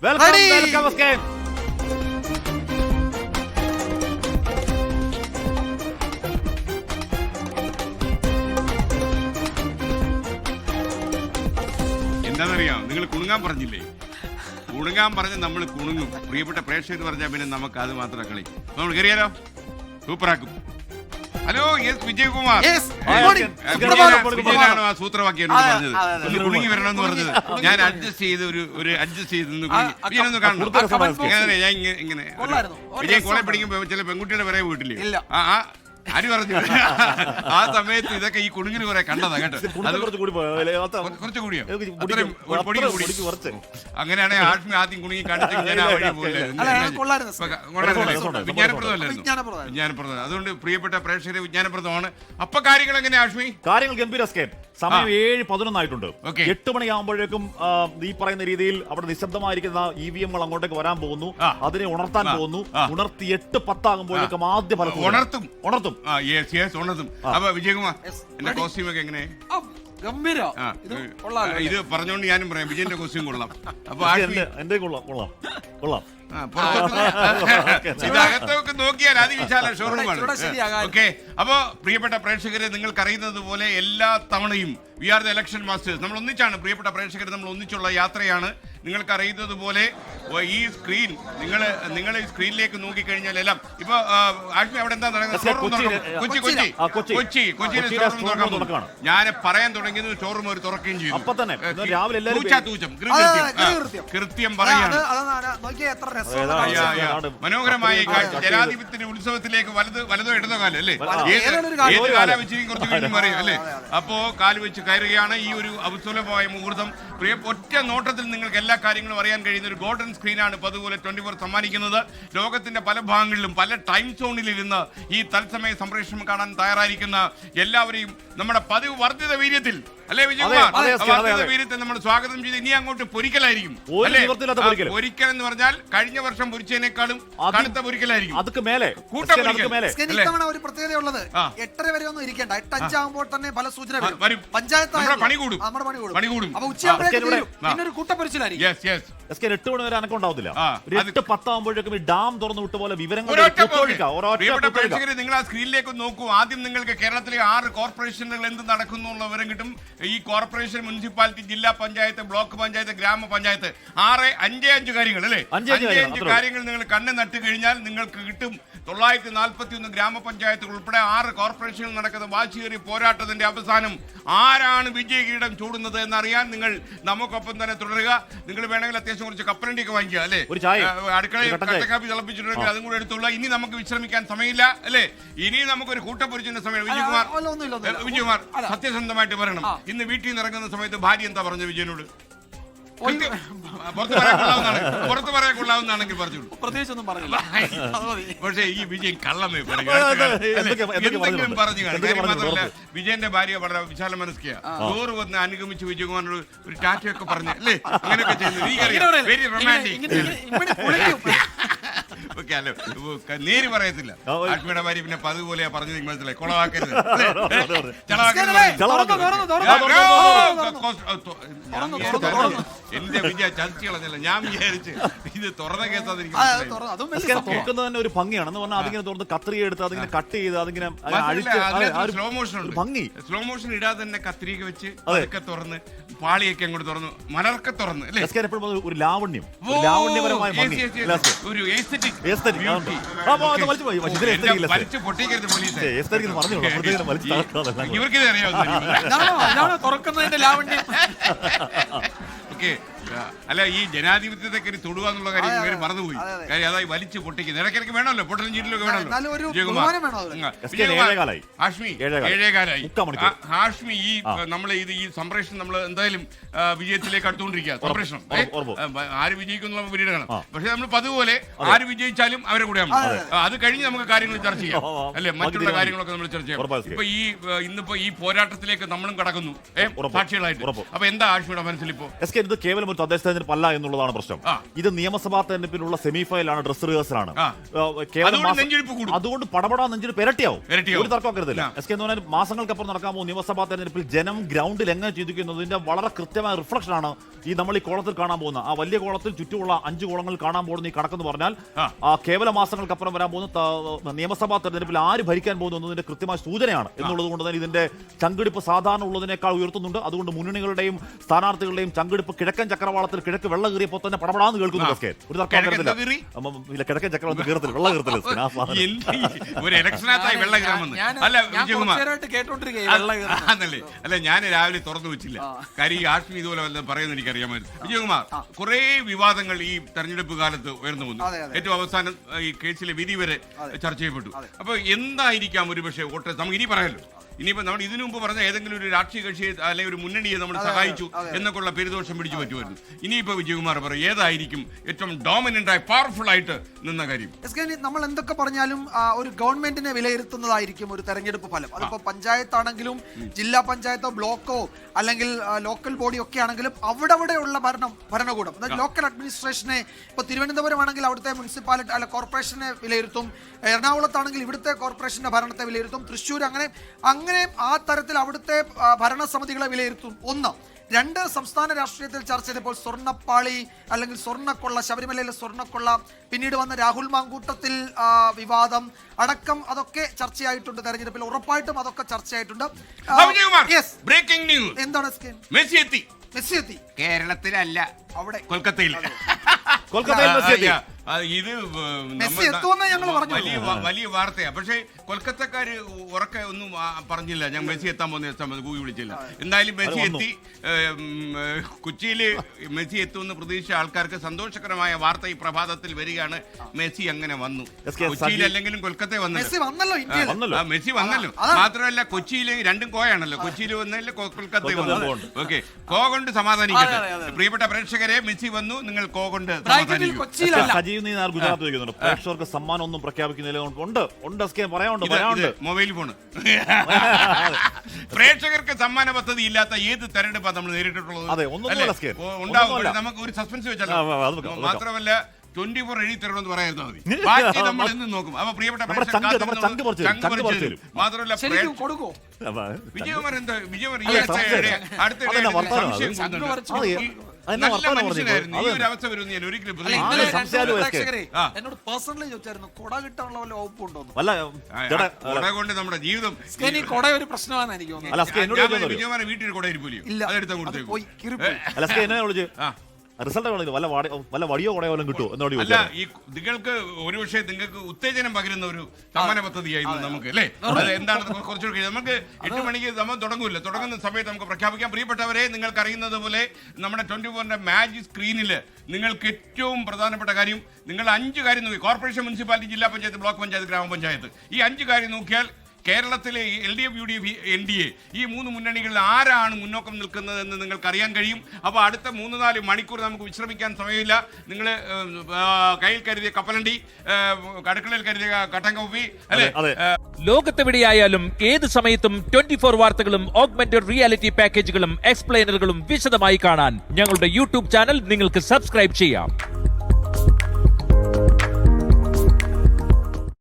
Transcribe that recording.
Welcome S K. എന്താണെന്നറിയാം, നിങ്ങൾ കുണുങ്ങാൻ പറഞ്ഞില്ലേ? കുണുങ്ങാൻ പറഞ്ഞ് നമ്മൾ കുണുങ്ങും. പ്രിയപ്പെട്ട പ്രേക്ഷകർ പറഞ്ഞാൽ പിന്നെ നമുക്ക് അത് മാത്രം കളി. നമ്മൾ കയറിയാലോ? സൂപ്പറാക്കും. Hello, yes Vijayakumar. വിജയനാണോ ആ സൂത്രവാക്യം പറഞ്ഞത്? ഒന്ന് കുണുങ്ങി വരണമെന്ന് പറഞ്ഞത്. ഞാൻ അഡ്ജസ്റ്റ് ചെയ്ത് അഡ്ജസ്റ്റ് ചെയ്ത് വിജയനൊന്ന് കാണണം. ഞാൻ ഇങ്ങനെ വിജയൻ കോളേജ് പഠിക്കുമ്പോ ചില പെൺകുട്ടിയുടെ വരെ വീട്ടില് ആര് പറഞ്ഞു? ആ സമയത്ത് ഇതൊക്കെ ഈ കുണുങ്ങിന് കുറെ കണ്ടതാ കേട്ടോ. കുറച്ച് കൂടിയോ? അങ്ങനെയാണെങ്കിൽ ആഷ്മി ആദ്യം കുണുങ്ങി കാണിച്ചു വിജ്ഞാനപ്രദമല്ലായിരുന്നു. അതുകൊണ്ട് പ്രിയപ്പെട്ട പ്രേക്ഷകരെ വിജ്ഞാനപ്രദമാണ്. അപ്പൊ കാര്യങ്ങൾ എങ്ങനെയാ ആഷ്മി? കാര്യങ്ങൾ ഗംഭീര സ്കേപ്പ്. സമയം 7:11 ആയിട്ടുണ്ട്. 8 മണിയാകുമ്പോഴേക്കും ഈ പറയുന്ന രീതിയിൽ അവിടെ നിശബ്ദമായിരിക്കുന്ന EVM അങ്ങോട്ടേക്ക് വരാൻ പോകുന്നു. അതിനെ ഉണർത്താൻ പോകുന്നു. ഉണർത്തി 8:10 ആകുമ്പോഴേക്കും ആദ്യ ഫലം ഉണർത്തും. അപ്പൊ വിജയകുമാർ, എന്റെ കോസ്റ്റ്യൂം ഒക്കെ എങ്ങനെ? ഇത് പറഞ്ഞോണ്ട് ഞാനും പറയാം, വിജയന്റെ കോസ്റ്റ്യൂം കൊള്ളാം. അപ്പൊ എന്റെ കൊള്ളാം. ഇതകത്തൊക്കെ നോക്കിയാൽ അതിവിശാല ഷോറൂമാണ്. ഓക്കെ, അപ്പോ പ്രിയപ്പെട്ട പ്രേക്ഷകരെ, നിങ്ങൾക്ക് അറിയുന്നത് പോലെ എല്ലാ തവണയും we are the election masters നമ്മൾ ഒന്നിച്ചാണ്. പ്രിയപ്പെട്ട പ്രേക്ഷകരെ, നമ്മൾ ഒന്നിച്ചുള്ള യാത്രയാണ്. നിങ്ങൾക്ക് അറിയുന്നത് പോലെ ഈ സ്ക്രീൻ നിങ്ങൾ ഈ സ്ക്രീനിലേക്ക് നോക്കിക്കഴിഞ്ഞാൽ എല്ലാം ഇപ്പൊ ആഷ്മി അവിടെ എന്താ കൊച്ചിയിലെ ഷോറൂം തുറക്കാൻ പോകും. ഞാൻ പറയാൻ തുടങ്ങിയത് ഷോറൂം ഒരു തുറക്കുകയും ചെയ്തു. കൃത്യം പറയാണ്. മനോഹരമായ കാഴ്ച. ജനാധിപത്യത്തിന്റെ ഉത്സവത്തിലേക്ക് വലതോ ഇടതോ കാലം അല്ലേ? ഏത് കാലം വെച്ചിരിക്കും കുറച്ച് കഴിഞ്ഞും പറയും അല്ലേ? അപ്പോ കാല് വെച്ച് കയറുകയാണ് ഈ ഒരു അവസുലഭമായ മുഹൂർത്തം. ഒറ്റ നോട്ടത്തിൽ നിങ്ങൾക്ക് എല്ലാ കാര്യങ്ങളും അറിയാൻ കഴിയുന്ന ഒരു ഗോൾഡൻ സ്ക്രീനാണ് പതുപോലെ 24 സമ്മാനിക്കുന്നത്. ലോകത്തിന്റെ പല ഭാഗങ്ങളിലും പല ടൈം സോണിലിരുന്ന് ഈ തത്സമയ സംപ്രേഷണം കാണാൻ തയ്യാറായിരിക്കുന്ന എല്ലാവരെയും നമ്മുടെ പതിവ് വർദ്ധിത വീര്യത്തിൽ അല്ലേ വിജയകുമാർ? വർദ്ധിത വീര്യത്തിൽ നമ്മൾ സ്വാഗതം ചെയ്ത് ഇനി അങ്ങോട്ട് പൊരിക്കലായിരിക്കും. പൊരിക്കൽ എന്ന് പറഞ്ഞാൽ കഴിഞ്ഞ വർഷം പൊരിച്ചതിനേക്കാളും കടുത്ത പൊരിക്കലായിരിക്കും. ഒരു പ്രത്യേകതയുള്ളത് 8:30 വരെ ഒന്നും ഇരിക്കേണ്ട. 8:05 ആകുമ്പോൾ തന്നെ പല സൂചന വരും. പഞ്ചായത്ത് പണി കൂടും. അപ്പൊ ഉച്ചയാകുമ്പോഴേക്കും കൂട്ടപ്പൊരിച്ചിലായിരിക്കും. 8 മണി വരെ അനക്കം ഉണ്ടാവത്തില്ല. 8:10 ആകുമ്പോഴേക്കും ഡാം തുറന്നു വിട്ട പോലെ വിവരങ്ങൾ. നിങ്ങൾ ആ സ്ക്രീനിലേക്ക് നോക്കൂ. ആദ്യം നിങ്ങൾക്ക് കേരളത്തിലെ 6 കോർപ്പറേഷനുകൾ എന്ത് നടക്കുന്നു എന്നുള്ള വിവരം കിട്ടും. ഈ കോർപ്പറേഷൻ, മുനിസിപ്പാലിറ്റി, ജില്ലാ പഞ്ചായത്ത്, ബ്ലോക്ക് പഞ്ചായത്ത്, ഗ്രാമപഞ്ചായത്ത് 5 കാര്യങ്ങൾ അല്ലേ? 5 കാര്യങ്ങൾ നിങ്ങൾ കണ്ണ് നട്ട് കഴിഞ്ഞാൽ നിങ്ങൾക്ക് കിട്ടും. 941 ഗ്രാമപഞ്ചായത്തുകൾ ഉൾപ്പെടെ 6 കോർപ്പറേഷനിൽ നടക്കുന്ന വാശിയേറിയ പോരാട്ടത്തിന്റെ അവസാനം ആരാണ് വിജയകിരീടം ചൂടുന്നത് എന്നറിയാൻ നിങ്ങൾ നമുക്കൊപ്പം തന്നെ തുടരുക. നിങ്ങൾ വേണമെങ്കിൽ അത്യാവശ്യം കുറച്ച് കപ്പലണ്ടിയൊക്കെ വാങ്ങിക്കുക അല്ലേ? അടുക്കളയിൽ കട്ടക്കാപ്പി തിളപ്പിച്ചിട്ടുണ്ടെങ്കിൽ അതും കൂടെ എടുത്തുള്ള. ഇനി നമുക്ക് വിശ്രമിക്കാൻ സമയമില്ല അല്ലേ? ഇനി നമുക്കൊരു കൂട്ടപ്പൊരിച്ചിന്റെ സമയം. വിജയകുമാർ സത്യസന്ധമായിട്ട് പറയണം, ഇന്ന് വീട്ടിൽ നിന്ന് ഇറങ്ങുന്ന സമയത്ത് ഭാര്യ എന്താ പറഞ്ഞത് വിജയനോട്? പുറത്ത് പറയാൻ കൊള്ളാവുന്നാണെങ്കിൽ പറഞ്ഞോളൂ. പ്രത്യേകിച്ചൊന്നും പറഞ്ഞില്ല. പക്ഷേ ഈ വിജയൻ കള്ളമേ എന്തെങ്കിലും പറഞ്ഞു കാണും. മാത്രമല്ല, വിജയന്റെ ഭാര്യ വളരെ വിശാല മനസ്കിയ. ചോറ് വന്ന് അനുഗമിച്ച് വിജയകുമാറിനോട് ഒരു ടാറ്റയൊക്കെ പറഞ്ഞു അല്ലേ? അങ്ങനെയൊക്കെ ചെയ്യുന്നത് വെരി റൊമാൻറ്റിക്. നേര് പറയത്തില്ല. ആഷ്മിയുടെ ഭാര്യ പിന്നെ പതുപോലെയാ പറഞ്ഞത്. മനസ്സിലായി, കൊളവാക്കരുത്. എന്റെ വിജയ ചതിച്ചു കളഞ്ഞല്ല. ഞാൻ വിചാരിച്ച് ഇത് തുറന്ന കേസാതിരിക്കും. ഒരു ഭംഗിയാണെന്ന് പറഞ്ഞാൽ അതിങ്ങനെ തുറന്ന് കത്രിക എടുത്ത് അതിങ്ങനെ കട്ട് ചെയ്ത് അതിങ്ങനെ സ്ലോ മോഷൻ ഉണ്ട്. ഭംഗി സ്ലോ മോഷൻ ഇടാതെ തന്നെ കത്രിക വെച്ച് അതൊക്കെ തുറന്ന് പാളിയൊക്കെ അങ്ങോട്ട് തുറന്നു മലർക്കെ തുറന്ന് അല്ലേ? ഒരു ലാവണ്യപരമായ ഒരു എസ്തെറ്റിക്. വലിച്ചു പൊട്ടിക്കരുത് പോലീസ്. ഇവർക്കിത് അറിയാവുന്ന തുറക്കുന്നതിന്റെ ലാവണ്യം. ഓക്കെ, അല്ല ഈ ജനാധിപത്യത്തെ കയറി തൊടുക എന്നുള്ള കാര്യം ഇവര് മറന്നുപോയി. കാര്യം അതായി വലിച്ചു പൊട്ടിക്കുന്നത് ഇടയ്ക്കിടയ്ക്ക് വേണമല്ലോ, പൊട്ടലും ചീറ്റിലൊക്കെ വേണമല്ലോ. ഹാഷ്മി 7:15. ഹാഷ്മി ഈ നമ്മളെ ഈ സംപ്രേഷണം നമ്മൾ എന്തായാലും വിജയത്തിലേക്ക് അടുത്തുകൊണ്ടിരിക്കുക. സംപ്രേഷണം ആര് വിജയിക്കുന്നുള്ള പിരീഡാണ്. പക്ഷെ നമ്മൾ പതുപോലെ ആര് വിജയിച്ചാലും അവരെ കൂടെയാണ്. അത് കഴിഞ്ഞ് നമുക്ക് കാര്യങ്ങൾ ചർച്ച ചെയ്യാം അല്ലെ? മറ്റുള്ള കാര്യങ്ങളൊക്കെ നമ്മൾ ചർച്ച ചെയ്യാം. ഇപ്പൊ ഇന്നിപ്പോ ഈ പോരാട്ടത്തിലേക്ക് നമ്മളും കടക്കുന്നു സാക്ഷികളായിട്ട്. അപ്പൊ എന്താ ഹാഷ്മിയുടെ മനസ്സിൽ ഇപ്പോ? ഇത് കേവലം ഒരു തദ്ദേശ തെരഞ്ഞെടുപ്പ് അല്ല എന്നുള്ളതാണ് പ്രശ്നം. ഇത് നിയമസഭാ തെരഞ്ഞെടുപ്പിനുള്ള സെമിഫൈനലാണ്, ഡ്രസ് റിഹേഴ്സലാണ്. അതുകൊണ്ട് പടപടാ നെഞ്ചിടിപ്പ് ഇരട്ടിയാവും, ഒരു തർക്കമാക്കരുതില്ല. എസ് കെ എന്ന് പറഞ്ഞാൽ മാസങ്ങൾക്കപ്പുറം നടക്കാൻ പോകുന്ന നിയമസഭാ തെരഞ്ഞെടുപ്പിൽ ജനം ഗ്രൗണ്ടിൽ എങ്ങനെ ചിന്തിക്കുന്നതിന്റെ വളരെ കൃത്യമായ റിഫ്ലക്ഷൻ ആണ് നമ്മൾ ഈ കോളത്തിൽ കാണാൻ പോകുന്ന. ആ വലിയ കോളത്തിൽ ചുറ്റുമുള്ള 5 കോളങ്ങൾ കാണാൻ പോകുന്ന ഈ കണക്കെന്ന് പറഞ്ഞാൽ കേവല മാസങ്ങൾക്കപ്പുറം വരാൻ പോകുന്ന നിയമസഭാ തെരഞ്ഞെടുപ്പിൽ ആര് ഭരിക്കാൻ പോകുന്നു എന്നതിന്റെ കൃത്യമായ സൂചനയാണ് എന്നുള്ളത് കൊണ്ട് തന്നെ ഇതിന്റെ ചങ്കിടിപ്പ് സാധാരണ ഉള്ളതിനേക്കാൾ ഉയർത്തുന്നുണ്ട്. അതുകൊണ്ട് മുന്നണികളുടെയും സ്ഥാനാർത്ഥികളുടെയും ചങ്കിടിപ്പ് കിഴക്കൻ ചക്രവാളത്തിൽ കിഴക്ക് വെള്ളം കീറിയപ്പോൾ തന്നെ പടപടാന്ന് കേൾക്കുന്നു. ഒരു തർക്കമില്ല, കിഴക്കൻ ചക്രവാളത്തിൽ കീറത്തിൽ വെള്ളം കീറത്തില്ല. അല്ല, ഞാൻ രാവിലെ തുറന്നു വെച്ചില്ല, കാര്യം ഈ ആഷ്മി ഇതുപോലെ വല്ലതും പറയുന്നത് എനിക്കറിയാമായിരുന്നു. വിജയകുമാർ, കുറെ വിവാദങ്ങൾ ഈ തെരഞ്ഞെടുപ്പ് കാലത്ത് ഉയർന്നു വന്നു. ഏറ്റവും അവസാനം ഈ കേസിലെ വിധി വരെ ചർച്ച ചെയ്യപ്പെട്ടു. അപ്പൊ എന്തായിരിക്കാം ഒരു പക്ഷേ വോട്ട് നമുക്ക് ഇനി പറയാമല്ലോ. ഇനിയിപ്പോൾ നമ്മൾ ഇതിനു മുമ്പ് പറഞ്ഞ ഏതെങ്കിലും ഒരു രാഷ്ട്രീയ കക്ഷിയെ അല്ലെങ്കിൽ ഒരു മുന്നണിയെ നമ്മൾ സഹായിച്ചു എന്നൊക്കെയുള്ള പെരുദോഷം പിടിച്ചു പറ്റുമായിരുന്നു. ഇനിയിപ്പോൾ വിജയകുമാർ പറയും ഏതായിരിക്കും ഏറ്റവും ഡോമിനന്റായി പവർഫുൾ ആയിട്ട് നിന്ന കാര്യം? നമ്മൾ എന്തൊക്കെ പറഞ്ഞാലും ഒരു ഗവൺമെന്റിനെ വിലയിരുത്തുന്നതായിരിക്കും ഒരു തെരഞ്ഞെടുപ്പ് ഫലം. അതിപ്പോ പഞ്ചായത്താണെങ്കിലും ജില്ലാ പഞ്ചായത്തോ ബ്ലോക്കോ അല്ലെങ്കിൽ ലോക്കൽ ബോഡി ഒക്കെ ആണെങ്കിലും അവിടെയുള്ള ഭരണകൂടം, ലോക്കൽ അഡ്മിനിസ്ട്രേഷനെ ഇപ്പൊ തിരുവനന്തപുരം ആണെങ്കിൽ അവിടുത്തെ മുനിസിപ്പാലിറ്റി അല്ല കോർപ്പറേഷനെ വിലയിരുത്തും, എറണാകുളത്താണെങ്കിൽ ഇവിടുത്തെ കോർപ്പറേഷന്റെ ഭരണത്തെ വിലയിരുത്തും, തൃശ്ശൂർ അങ്ങനെ ആ തരത്തിൽ അവിടുത്തെ ഭരണസമിതികളെ വിലയിരുത്തും. 1. 2, സംസ്ഥാന രാഷ്ട്രീയത്തിൽ ചർച്ച ചെയ്തപ്പോൾ സ്വർണ്ണപ്പാളി അല്ലെങ്കിൽ സ്വർണ്ണക്കൊള്ള, ശബരിമലയിലെ സ്വർണ്ണക്കൊള്ള, പിന്നീട് വന്ന രാഹുൽ മാങ്കൂട്ടത്തിൽ വിവാദം അടക്കം അതൊക്കെ ചർച്ചയായിട്ടുണ്ട്. തെരഞ്ഞെടുപ്പിൽ ഉറപ്പായിട്ടും അതൊക്കെ ചർച്ചയായിട്ടുണ്ട്. Breaking news. എന്താണ് മെസ്സി എത്തി കേരളത്തിലല്ല, അവിടെ കൊൽക്കത്തയിൽ. ഇത് വലിയ വാർത്തയാ. പക്ഷേ കൊൽക്കത്തക്കാര് ഉറക്കെ ഒന്നും പറഞ്ഞില്ല, ഞാൻ മെസ്സി എത്താൻ പോകുന്ന കൂവി വിളിച്ചില്ല. എന്തായാലും മെസ്സി എത്തി. കൊച്ചിയില് മെസ്സി എത്തുമെന്ന് പ്രതീക്ഷിച്ച ആൾക്കാർക്ക് സന്തോഷകരമായ വാർത്ത ഈ പ്രഭാതത്തിൽ വരികയാണ്. മെസ്സി അങ്ങനെ വന്നു. കൊച്ചിയിൽ അല്ലെങ്കിലും കൊൽക്കത്ത വന്നല്ലോ. മെസ്സി വന്നല്ലോ. മാത്രമല്ല കൊച്ചിയില് രണ്ടും കോയാണല്ലോ. കൊച്ചിയിൽ വന്നല്ല കൊൽക്കത്ത വന്നു. ഓക്കെ, കോ കൊണ്ട് സമാധാനിക്കട്ടെ പ്രിയപ്പെട്ട പ്രേക്ഷകരെ. മെസ്സി വന്നു, നിങ്ങൾ കോ കൊണ്ട് ഗുജറാത്ത് പ്രേക്ഷകർക്ക് സമ്മാനം ഒന്നും പ്രഖ്യാപിക്കുന്നില്ല. മൊബൈൽ ഫോണ് പ്രേക്ഷകർക്ക് സമ്മാന പദ്ധതി ഇല്ലാത്ത ഏത് തെരഞ്ഞെടുപ്പാണ് നമ്മൾ നേരിട്ടിട്ടുള്ളത്? ഉണ്ടാവും. നമുക്ക് ഒരു സസ്പെൻസ് വെച്ചല്ലോ. മാത്രമല്ല 24 എഴുതി തരണമെന്ന് പറയായിരുന്നാ മതി. ബാക്കി നമ്മൾ എന്നും നോക്കും. അപ്പൊ പ്രിയപ്പെട്ട മാത്രമല്ല വിജയകുമാർ എന്താ വിജയകുമാർ ഈ അടുത്ത നല്ല മനുഷ്യനായിരുന്നു. ഈ ഒരു അവസ്ഥ വരുമെന്ന് ഞാൻ ഒരിക്കലും എന്നോട് പേഴ്സണലി ചോദിച്ചായിരുന്നു കൊട കിട്ടാനുള്ള വല്ല വകുപ്പുണ്ടോ. കൊട കൊണ്ട് നമ്മുടെ ജീവിതം കൊട ഒരു പ്രശ്നമാണ് എനിക്ക് തോന്നുന്നത്. വിജയകുമാരെ വീട്ടിൽ കൊട ഇരിപ്പില്ല, അതെടുത്താൽ കൊടുത്തേക്കും. റിസൾട്ട് വല്ല വടിയോ കൊടയോ കിട്ടുമോ എന്നോട്. അല്ല, ഈ നിങ്ങൾക്ക് ഒരുപക്ഷെ നിങ്ങൾക്ക് ഉത്തേജനം പകരുന്ന ഒരു സമ്മാന പദ്ധതിയായിരുന്നു നമുക്ക്, അല്ലേ? അത് എന്താണെന്ന് കുറച്ചുകൂടി നമുക്ക് 8 മണിക്ക് നമ്മൾ തുടങ്ങൂല്ലോ. തുടങ്ങുന്ന സമയത്ത് നമുക്ക് പ്രഖ്യാപിക്കാം. പ്രിയപ്പെട്ടവരെ, നിങ്ങൾക്ക് അറിയുന്നത് പോലെ നമ്മുടെ 24ന്റെ മാജിക് സ്ക്രീനിൽ നിങ്ങൾക്ക് ഏറ്റവും പ്രധാനപ്പെട്ട കാര്യം, നിങ്ങൾ 5 കാര്യം നോക്കി. കോർപ്പറേഷൻ, മുനിസിപ്പാലിറ്റി, ജില്ലാ പഞ്ചായത്ത്, ബ്ലോക്ക് പഞ്ചായത്ത്, ഗ്രാമപഞ്ചായത്ത്, ഈ 5 കാര്യം നോക്കിയാൽ കേരളത്തിലെ LDF, UDF, NDA ഈ 3 മുന്നണികളിൽ ആരാണ് മുന്നോക്കം നിൽക്കുന്നതെന്ന് നിങ്ങൾക്ക് അറിയാൻ കഴിയും. അപ്പോൾ അടുത്ത 3-4 മണിക്കൂർ നമുക്ക് വിശ്രമിക്കാൻ സമയമില്ല. നിങ്ങൾ കയ്യിൽ കരുതിയ കപ്പലണ്ടി, അടുക്കളയിൽ കരുതിയ കട്ടൻ കോഫി, അല്ലെ? ലോകത്തെവിടെയായാലും ഏത് സമയത്തും 24 വാർത്തകളും ഓഗ്മെന്റഡ് റിയാലിറ്റി പാക്കേജുകളും എക്സ്പ്ലെയിനറുകളും വിശദമായി കാണാൻ ഞങ്ങളുടെ YouTube ചാനൽ നിങ്ങൾക്ക് സബ്സ്ക്രൈബ് ചെയ്യാം.